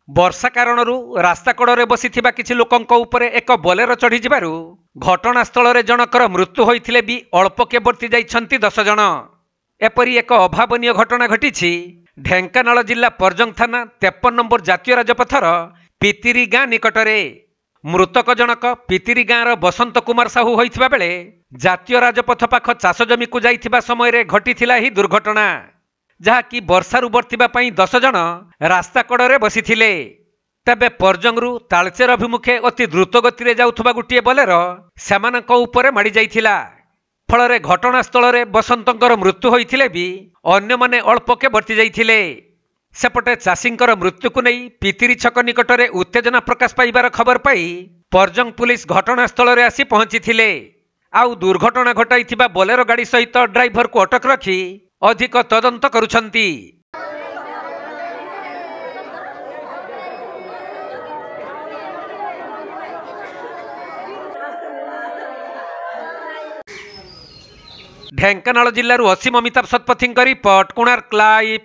वर्षा कारण रास्ता कड़े बसी किसी लोकंक उपरे एक बोलेरो चढ़ी जिबारु घटनास्थल रे जनकर मृत्यु होइथिले भी अल्पके बर्ती जाइछंती 10 जन। एपरी एक अभावनीय घटना घटी ढेंकानाल जिला परजंग थाना 53 नंबर जातीय राजपथर पितिरी गाँ निकटरे। मृतक जनक पितिरी गाँर बसंत कुमार साहू होइथिबा बेले जातीय राजपथ पाख चाष जमी को जाइथिबा समय रे घटिथिला ही दुर्घटना, जहाँकि वर्षारू बर्तिबा पई 10 जन रास्ता कड़े बसिथिले। तेबे परजंगरू तालचेर अभिमुखे अति द्रुत गति जाउथबा गोटे बोलेरो सेमानक उपरे माड़ी जाइथिला। फलरे घटनास्थल रे बसंतंकर मृत्यु होइथिले भी अन्य माने अल्पके बर्ती जाइथिले। सेपटे चाषींकर मृत्यु को नहीं पितिरी छक निकटरे उत्तेजना प्रकाश पाइबार खबर पाई परजंग पुलिस घटनास्थल रे आसी पहुंची आउ दुर्घटना घटाइथिबा बोलेरो गाड़ी सहित ड्राइवर को अटक रखी अधिक तदंत करुछंती। ढेंकानाल जिल्लारू असीम अमिताभ शतपथी रिपोर्ट, कोणार्क लाइव।